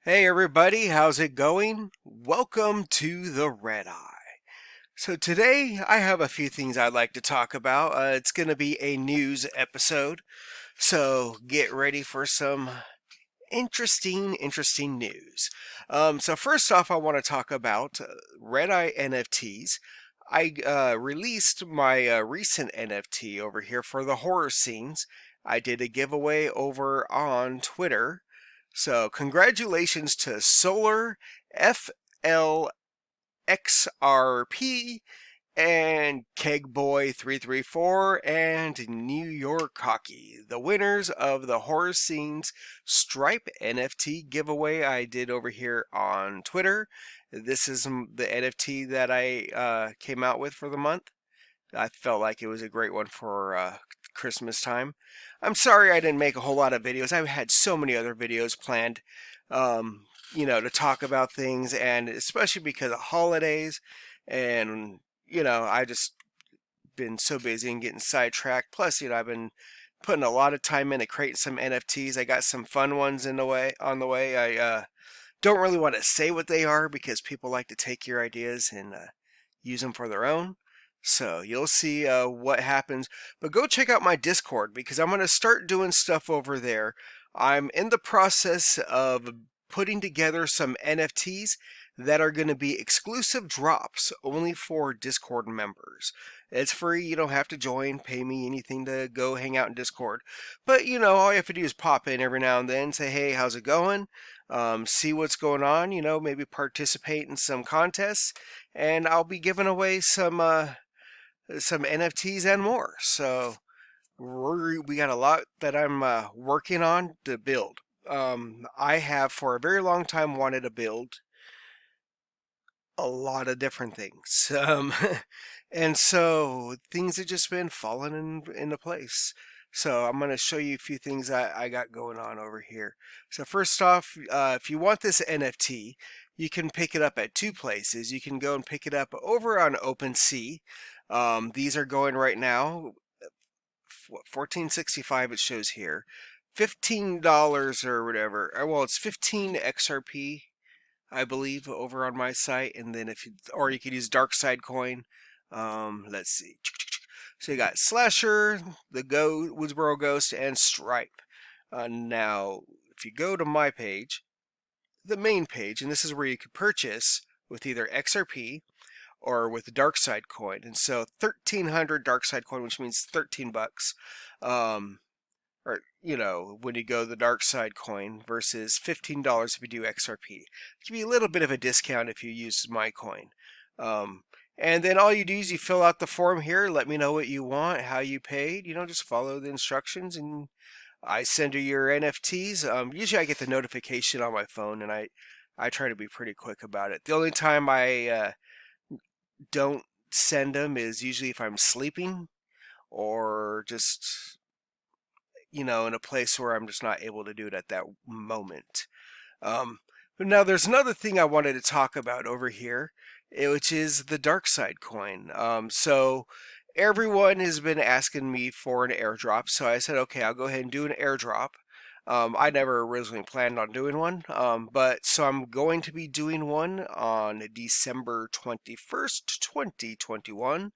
Hey everybody, how's it going? Welcome to the RedEye. So today I have a few things I'd like to talk about. It's going to be a news episode, so get ready for some interesting news. So first off, I want to talk about RedEye NFTs. I released my recent NFT over here for the horror scenes. I did a giveaway over on Twitter. So congratulations to Solar FLXRP and Kegboy334 and New York Hockey, the winners of the Horror Scenes Stripe NFT giveaway I did over here on Twitter. This is the NFT that I came out with for the month. I felt like it was a great one for Christmas time. I'm sorry I didn't make a whole lot of videos. I've had so many other videos planned, to talk about things, and especially because of holidays, and I just been so busy and getting sidetracked. Plus, I've been putting a lot of time into creating some NFTs. I got some fun ones on the way. I don't really want to say what they are because people like to take your ideas and use them for their own. So you'll see what happens. But go check out my Discord because I'm going to start doing stuff over there. I'm in the process of putting together some NFTs that are going to be exclusive drops only for Discord members. It's free. You don't have to join, pay me anything to go hang out in Discord. But, all you have to do is pop in every now and then, say, hey, how's it going? See what's going on, maybe participate in some contests. And I'll be giving away some NFTs and more. So we got a lot that I'm working on to build. I have for a very long time wanted to build a lot of different things. And so things have just been falling into place. So I'm going to show you a few things I got going on over here. So first off, if you want this NFT, you can pick it up at two places. You can go and pick it up over on OpenSea. These are going right now, what, 1465 it shows here. $15 or whatever. Well, it's 15 XRP, I believe, over on my site. And then or you could use Darkside coin. Let's see. So you got Slasher, the Woodsboro Ghost, and Stripe. Now, if you go to my page, the main page, and this is where you could purchase with either XRP or with Darkside coin. And so 1300 Darkside coin, which means 13 bucks. Or, when you go the Darkside coin versus $15 if you do XRP. Give you a little bit of a discount if you use my coin. And then all you do is you fill out the form here, let me know what you want, how you paid, just follow the instructions, and I send you your NFTs. Usually I get the notification on my phone, and I try to be pretty quick about it. The only time I don't send them is usually if I'm sleeping or just, in a place where I'm just not able to do it at that moment. But now there's another thing I wanted to talk about over here, which is the Darkside coin. So everyone has been asking me for an airdrop, so I said, okay, I'll go ahead and do an airdrop. I never originally planned on doing one, but so I'm going to be doing one on December 21st, 2021.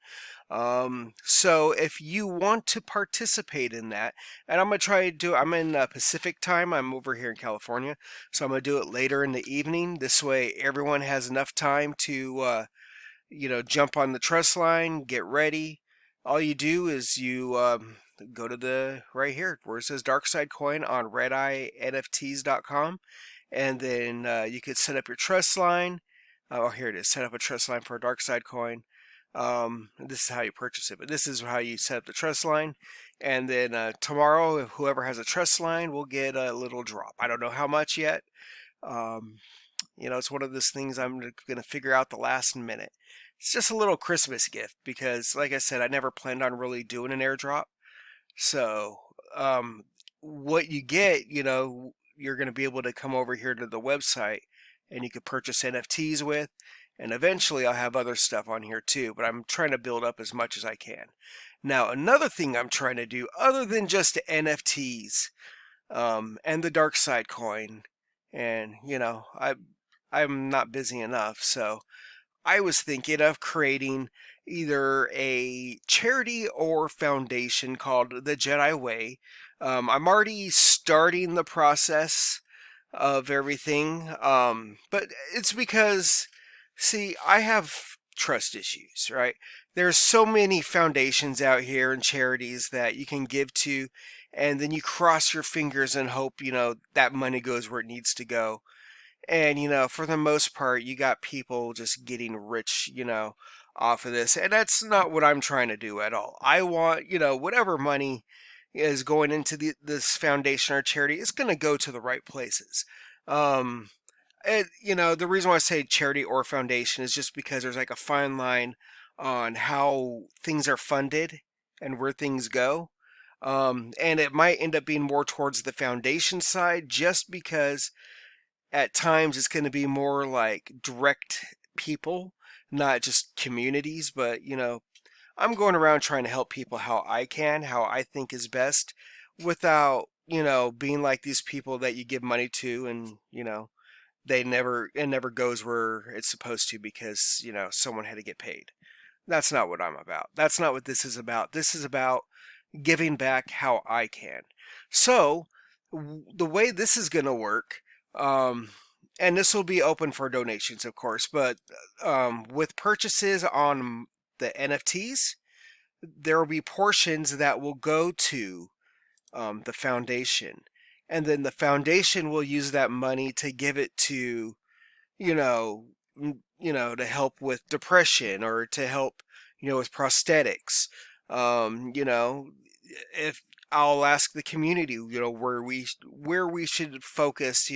So if you want to participate in that, and I'm going to try to do, I'm in Pacific time, I'm over here in California, so I'm going to do it later in the evening. This way everyone has enough time to, jump on the trust line, get ready. All you do is you go to the right here where it says Darkside coin on RedEyeNFTs.com, and then you could set up your trust line. Oh, here it is. Set up a trust line for a Darkside coin. This is how you purchase it, but this is how you set up the trust line. And then tomorrow, whoever has a trust line will get a little drop. I don't know how much yet. It's one of those things I'm going to figure out the last minute. It's just a little Christmas gift because, like I said, I never planned on really doing an airdrop. So, what you get, you're going to be able to come over here to the website and you can purchase NFTs with, and eventually I'll have other stuff on here too, but I'm trying to build up as much as I can. Now, another thing I'm trying to do, other than just NFTs, and the Darkside coin, and I'm not busy enough. So I was thinking of creating either a charity or foundation called the Jedi Way. I'm already starting the process of everything, but it's because, see, I have trust issues, right? There's so many foundations out here and charities that you can give to, and then you cross your fingers and hope, that money goes where it needs to go. And, for the most part, you got people just getting rich, off of this. And that's not what I'm trying to do at all. I want, whatever money is going into this foundation or charity is going to go to the right places. The reason why I say charity or foundation is just because there's like a fine line on how things are funded and where things go. And it might end up being more towards the foundation side just because at times it's going to be more like direct people, not just communities, but I'm going around trying to help people how I can, how I think is best, without being like these people that you give money to and it never goes where it's supposed to because someone had to get paid. That's not what I'm about. That's not what this is about. This is about giving back how I can. So the way this is going to work, and this will be open for donations, of course, but with purchases on the NFTs, there will be portions that will go to the foundation, and then the foundation will use that money to give it to, to help with depression or to help, with prosthetics. If I'll ask the community, where we should focus,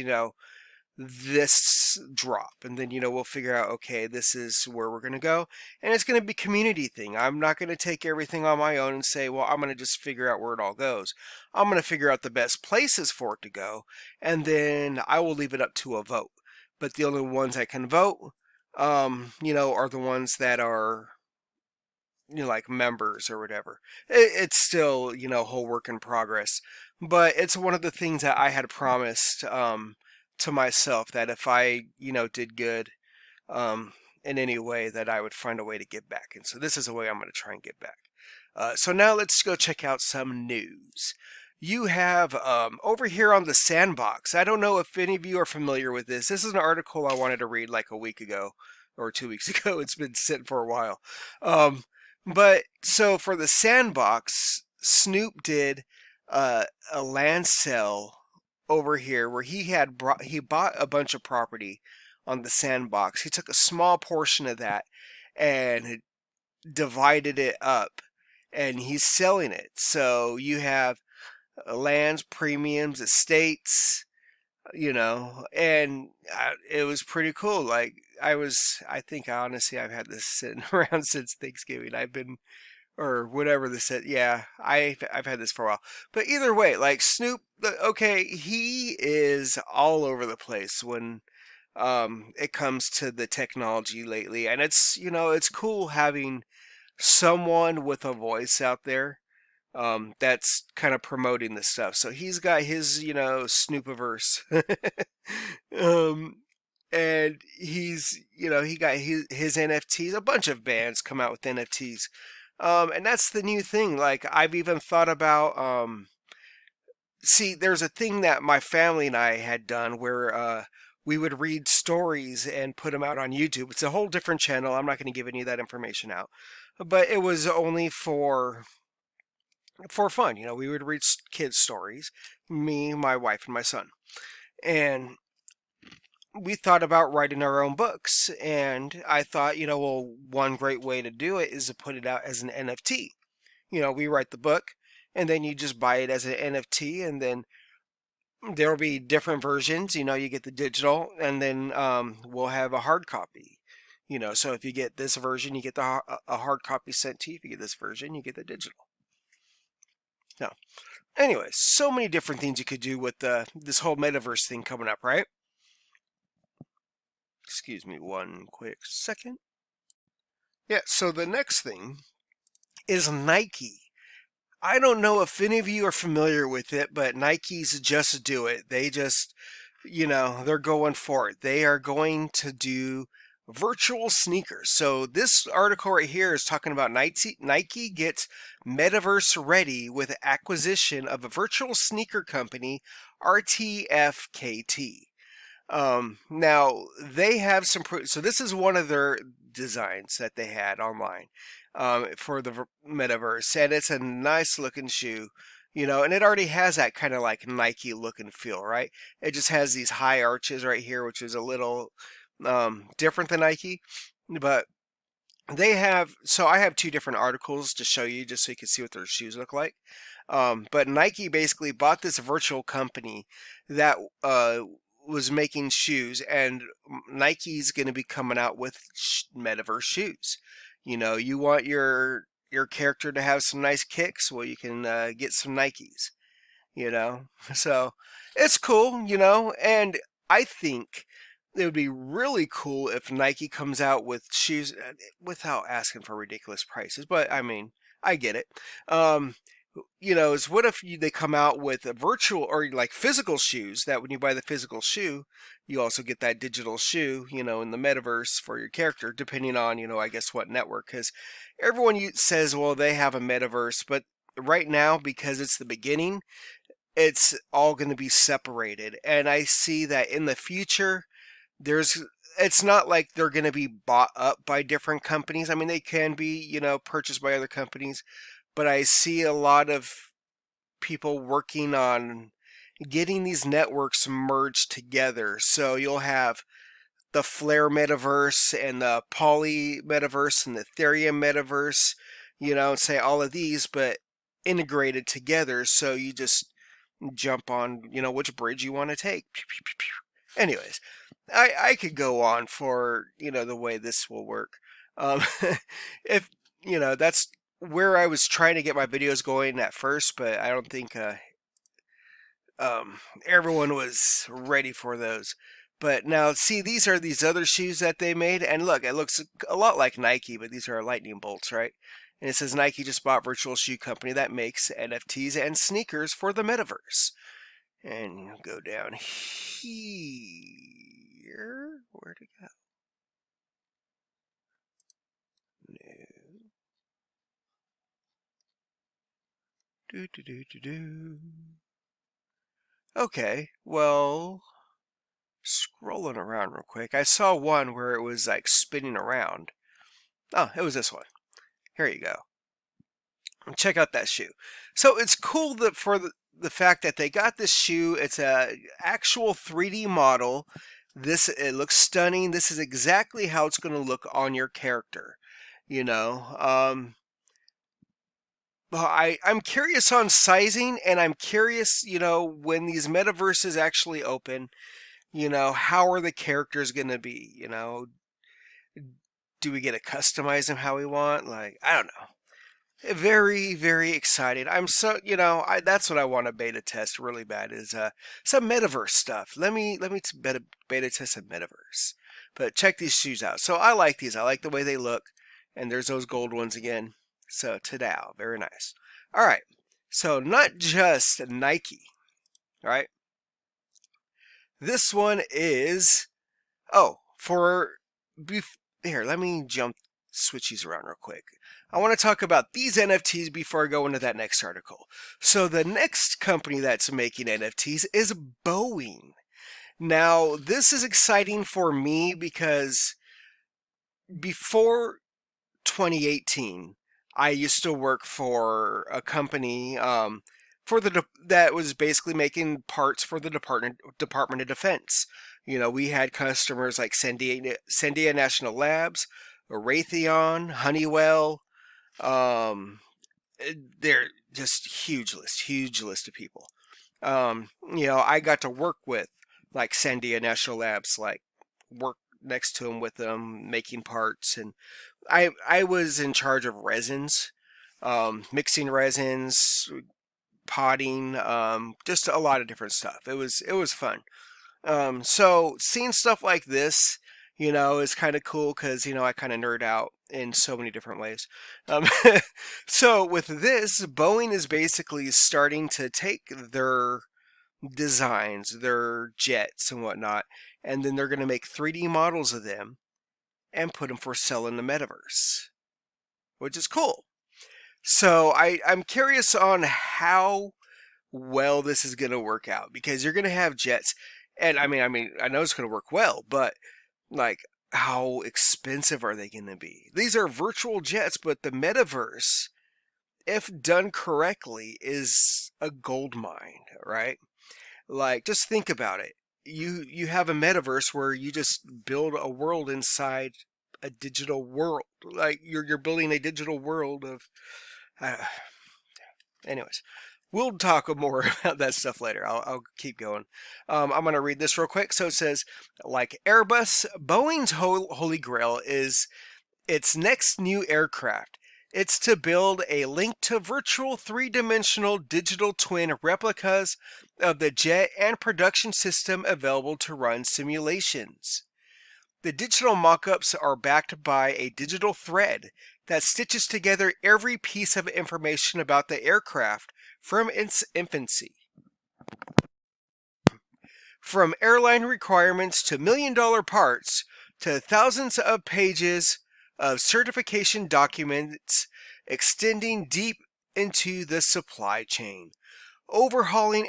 this drop, and then we'll figure out, okay, this is where we're going to go, and it's going to be community thing. I'm not going to take everything on my own and say, well, I'm going to just figure out where it all goes. I'm going to figure out the best places for it to go, and then I will leave it up to a vote. But the only ones that can vote are the ones that are like members or whatever. It's still a whole work in progress, but it's one of the things that I had promised to myself, that if I, did good in any way, that I would find a way to give back. And so this is a way I'm going to try and give back. So now let's go check out some news. You have over here on the sandbox. I don't know if any of you are familiar with this. This is an article I wanted to read like a week ago or 2 weeks ago. It's been sitting for a while. But so for the sandbox, Snoop did a land sale over here where he bought a bunch of property on the sandbox. He took a small portion of that and divided it up, and he's selling it. So you have lands, premiums, estates, and it was pretty cool. Like I think honestly I've had this sitting around since Thanksgiving. Or whatever this said. Yeah, I've had this for a while. But either way, like Snoop, okay, he is all over the place when it comes to the technology lately, and it's cool having someone with a voice out there that's kind of promoting this stuff. So he's got his Snoopiverse, and he got his NFTs. A bunch of bands come out with NFTs. And that's the new thing. Like, I've even thought about, see, there's a thing that my family and I had done where we would read stories and put them out on YouTube. It's a whole different channel. I'm not going to give any of that information out. But it was only for fun. We would read kids' stories, me, my wife, and my son. And we thought about writing our own books, and I thought, well, one great way to do it is to put it out as an NFT. We write the book, and then you just buy it as an NFT, and then there will be different versions. You get the digital, and then we'll have a hard copy. So if you get this version, you get a hard copy sent to you. If you get this version, you get the digital. Now, anyways, so many different things you could do with this whole metaverse thing coming up, right? Excuse me one quick second. Yeah, so the next thing is Nike. I don't know if any of you are familiar with it, but Nike's Just Do It. They just, they're going for it. They are going to do virtual sneakers. So this article right here is talking about Nike gets Metaverse ready with acquisition of a virtual sneaker company, RTFKT. Now they have some, so this is one of their designs that they had online for the Metaverse, and it's a nice looking shoe, and it already has that kind of like Nike look and feel, right? It just has these high arches right here, which is a little different than Nike, but so I have two different articles to show you just so you can see what their shoes look like. But Nike basically bought this virtual company that was making shoes, and Nike's going to be coming out with Metaverse shoes. You want your character to have some nice kicks, well, you can get some Nikes. So it's cool, and I think it would be really cool if Nike comes out with shoes without asking for ridiculous prices. But I mean, I get it. Is what if they come out with a virtual or like physical shoes that when you buy the physical shoe, you also get that digital shoe, in the metaverse for your character, depending on, I guess what network. Because everyone says, well, they have a metaverse, but right now, because it's the beginning, it's all going to be separated. And I see that in the future, it's not like they're going to be bought up by different companies. I mean, they can be, purchased by other companies, but I see a lot of people working on getting these networks merged together. So you'll have the Flare metaverse and the Poly metaverse and the Ethereum metaverse, say all of these, but integrated together. So you just jump on, which bridge you want to take. Anyways, I could go on for, the way this will work. If, that's where I was trying to get my videos going at first, but I don't think everyone was ready for those. But now, see, these are these other shoes that they made, and look, it looks a lot like Nike, but these are lightning bolts, right? And it says Nike just bought virtual shoe company that makes NFTs and sneakers for the metaverse. And go down here. Where'd it go? No. Okay, well, scrolling around real quick, I saw one where it was like spinning around. Oh, it was this one. Here you go. Check out that shoe. So it's cool that for the fact that they got this shoe. It's a actual 3D model. It looks stunning. This is exactly how it's going to look on your character. I'm curious on sizing, and I'm curious, when these metaverses actually open, how are the characters going to be? Do we get to customize them how we want? Like, I don't know. Very, very excited. I'm so, that's what I want to beta test really bad is some metaverse stuff. Let me beta test some metaverse. But check these shoes out. So I like these. I like the way they look. And there's those gold ones again. So Tadao, very nice. All right. So not just Nike, right? This one is here, let me switch these around real quick. I want to talk about these NFTs before I go into that next article. So the next company that's making NFTs is Boeing. Now, this is exciting for me because before 2018, I used to work for a company that was basically making parts for the Department of Defense. We had customers like Sandia National Labs, Raytheon, Honeywell. They're just huge list of people. I got to work with like Sandia National Labs, like work next to them with them making parts, and I was in charge of resins, mixing resins, potting, just a lot of different stuff. It was fun. So seeing stuff like this, is kind of cool because, I kind of nerd out in so many different ways. So with this, Boeing is basically starting to take their designs, their jets and whatnot, and then they're going to make 3D models of them and put them for sale in the metaverse, which is cool. So I'm curious on how well this is going to work out, because you're going to have jets, and I know it's going to work well, but like, how expensive are they going to be? These are virtual jets, but the metaverse, if done correctly, is a gold mine, right? Like, just think about it. You have a metaverse where you just build a world inside a digital world. Like, you're building a digital world of. Uh, anyways, we'll talk more about that stuff later. I'll keep going. I'm going to read this real quick. So it says, like Airbus, Boeing's holy grail is its next new aircraft. It's to build a link to virtual three-dimensional digital twin replicas of the jet and production system available to run simulations. The digital mock-ups are backed by a digital thread that stitches together every piece of information about the aircraft from its infancy. From airline requirements to million-dollar parts to thousands of pages of certification documents extending deep into the supply chain. Overhauling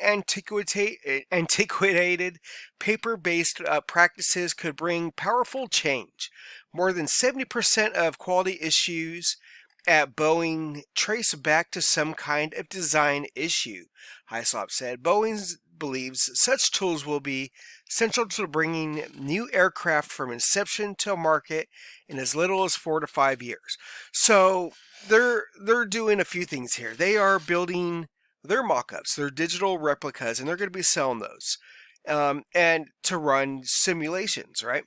antiquated paper-based practices could bring powerful change. More than 70% of quality issues at Boeing trace back to some kind of design issue, Hyslop said. Boeing believes such tools will be central to bringing new aircraft from inception to market in as little as 4 to 5 years. So they're doing a few things here. They are building their mock-ups, their digital replicas, and they're going to be selling those and to run simulations, right?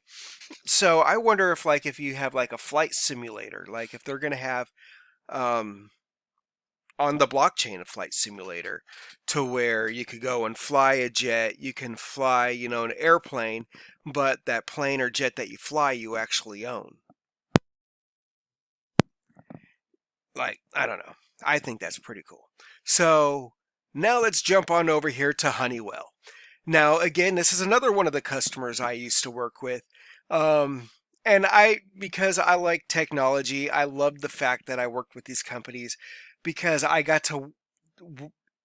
So I wonder if you have like a flight simulator, like if they're going to have on the blockchain a flight simulator to where you could go and fly a jet, you can fly, an airplane, but that plane or jet that you fly, you actually own. Like, I don't know. I think that's pretty cool. So now let's jump on over here to Honeywell. Now, again, this is another one of the customers I used to work with. And because I like technology, I love the fact that I worked with these companies because I got to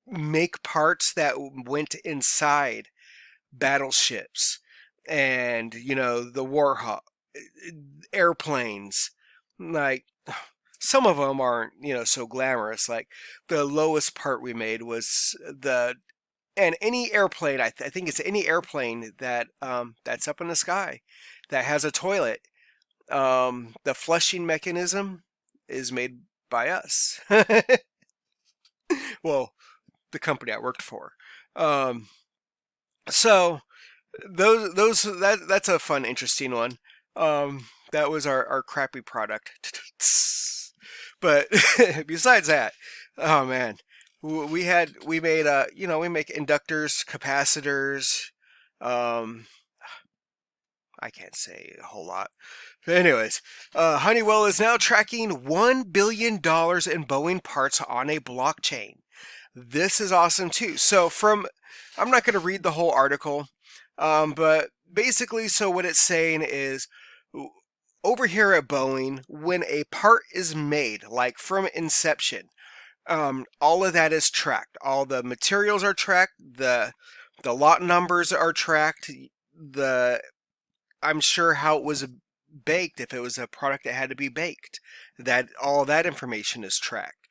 make parts that went inside battleships and, the Warhawk airplanes. Like, some of them aren't, so glamorous. Like, the lowest part we made was and any airplane, I think it's any airplane that that's up in the sky that has a toilet. The flushing mechanism is made by us. Well, the company I worked for. So that's a fun, interesting one. That was our crappy product. But besides that, oh man, we made we make inductors, capacitors. I can't say a whole lot. But anyways, Honeywell is now tracking $1 billion in Boeing parts on a blockchain. This is awesome too. So I'm not going to read the whole article, but basically, so what it's saying is, over here at Boeing, when a part is made, like from inception, all of that is tracked. All the materials are tracked. The lot numbers are tracked. I'm sure how it was baked, if it was a product that had to be baked. That all that information is tracked.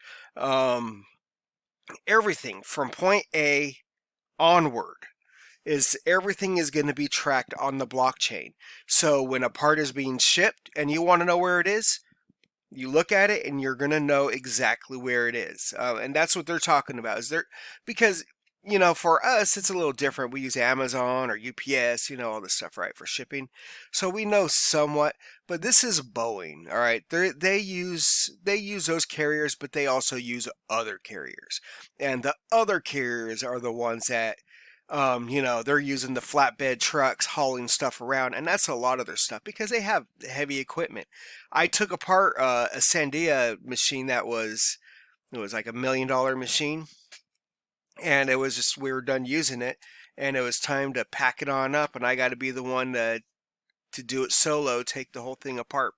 Everything from point A onward everything is going to be tracked on the blockchain. So when a part is being shipped and you want to know where it is, you look at it and you're going to know exactly where it is. And that's what they're talking about. Because for us, it's a little different. We use Amazon or UPS, all this stuff, right, for shipping. So we know somewhat, but this is Boeing, all right? They use those carriers, but they also use other carriers. And the other carriers are the ones that, they're using the flatbed trucks hauling stuff around, and that's a lot of their stuff because they have heavy equipment. I took apart a Sandia machine it was like $1 million machine. and it was just, we were done using it, and it was time to pack it on up, and I got to be the one to do it solo, take the whole thing apart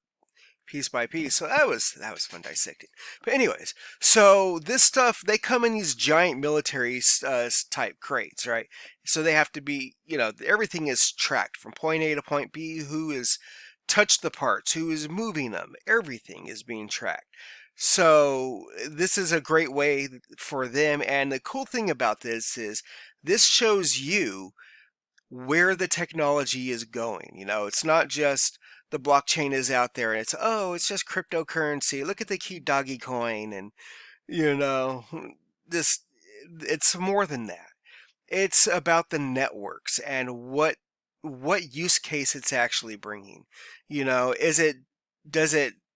piece by piece. So that was fun dissecting. But anyways, so this stuff, they come in these giant military type crates, right? So they have to be, everything is tracked from point A to point B. Who is touched the parts, who is moving them, everything is being tracked. So this is a great way for them. And the cool thing about this is this shows you where the technology is going. It's not just the blockchain is out there and it's just cryptocurrency. Look at the cute doggy coin, and this, it's more than that. It's about the networks and what use case it's actually bringing. Does it,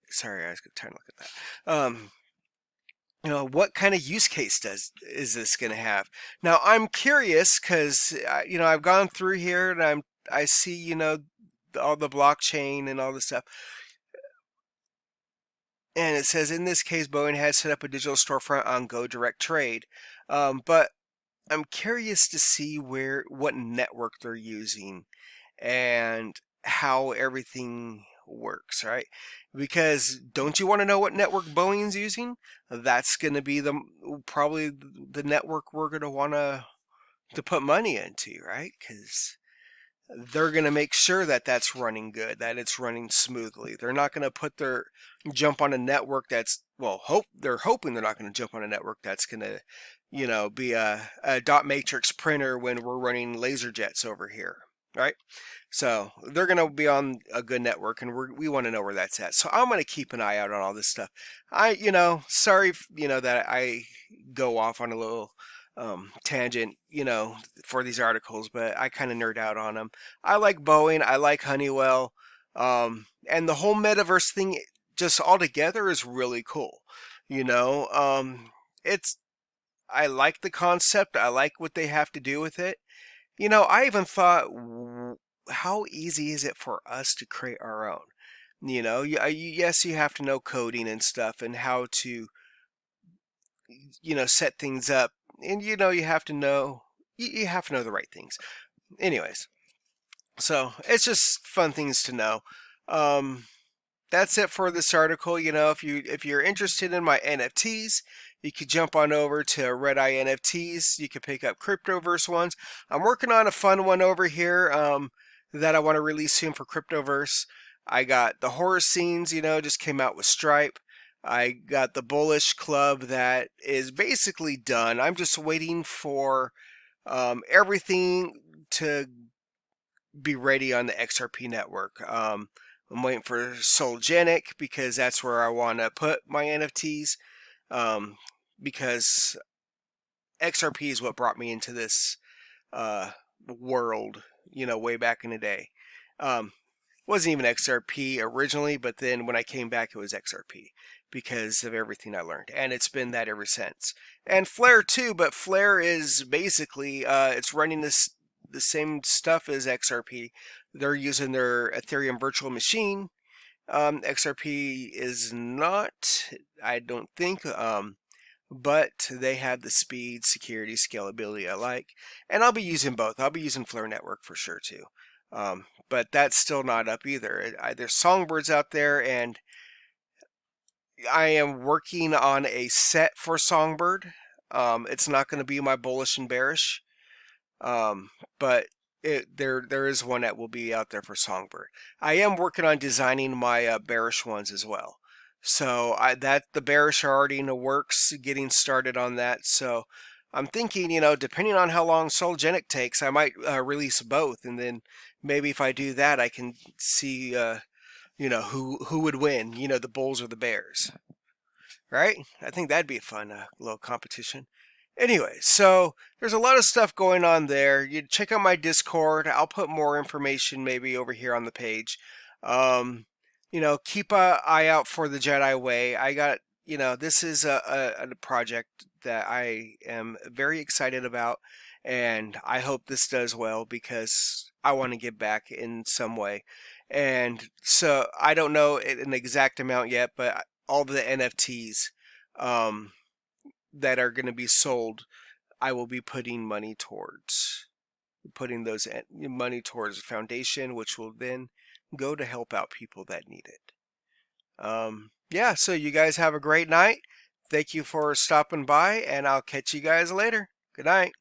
sorry, I was trying to look at that. What kind of use case is this going to have? Now, I'm curious because, I've gone through here and I see, all the blockchain and all this stuff. And it says, in this case, Boeing has set up a digital storefront on Go Direct Trade. But I'm curious to see what network they're using and how everything works, right? Because don't you want to know what network Boeing's using? That's going to be probably the network we're going to want to put money into, right? Because they're going to make sure that that's running good, that it's running smoothly. They're not going to jump on a network that's, they're hoping they're not going to jump on a network that's going to, be a dot matrix printer when we're running laser jets over here, right? So they're going to be on a good network, and we want to know where that's at. So I'm going to keep an eye out on all this stuff. Sorry, that I go off on a little tangent, for these articles, but I kind of nerd out on them. I like Boeing, I like Honeywell, and the whole metaverse thing just altogether is really cool. I like the concept. I like what they have to do with it. I even thought, how easy is it for us to create our own? Yes, you have to know coding and stuff and how to, set things up, and you have to know the right things. Anyways, so it's just fun things to know. That's it for this article. If you're interested in my NFTs, you could jump on over to RedEyeNFTs. You could pick up Cryptoverse ones. I'm working on a fun one over here that I want to release soon for Cryptoverse. I got the horror scenes, just came out with Stripe. I got the Bullish club that is basically done. I'm just waiting for everything to be ready on the XRP network. I'm waiting for Sologenic because that's where I want to put my NFTs, because XRP is what brought me into this world, way back in the day. Wasn't even XRP originally, but then when I came back, it was XRP because of everything I learned, and it's been that ever since. And Flare too, but Flare is basically it's running the same stuff as XRP. They're using their Ethereum virtual machine. XRP is not, I don't think, but they have the speed, security, scalability I like, and I'll be using both. I'll be using Flare Network for sure too. But that's still not up either. There's Songbirds out there, and I am working on a set for Songbird. It's not going to be my Bullish and Bearish, but there is one that will be out there for Songbird. I am working on designing my Bearish ones as well. So the Bearish are already in the works, getting started on that. So I'm thinking, depending on how long Sologenic takes, I might release both, and then maybe if I do that, I can see, who would win, the Bulls or the Bears, right? I think that'd be a fun little competition. Anyway, so there's a lot of stuff going on there. You check out my Discord. I'll put more information maybe over here on the page. Keep an eye out for the Jedi Way. I got, this is a project that I am very excited about, and I hope this does well because I want to give back in some way. And so I don't know an exact amount yet, but all the NFTs that are going to be sold, I will be putting money towards. Putting those money towards a foundation, which will then go to help out people that need it. Yeah, so you guys have a great night. Thank you for stopping by, and I'll catch you guys later. Good night.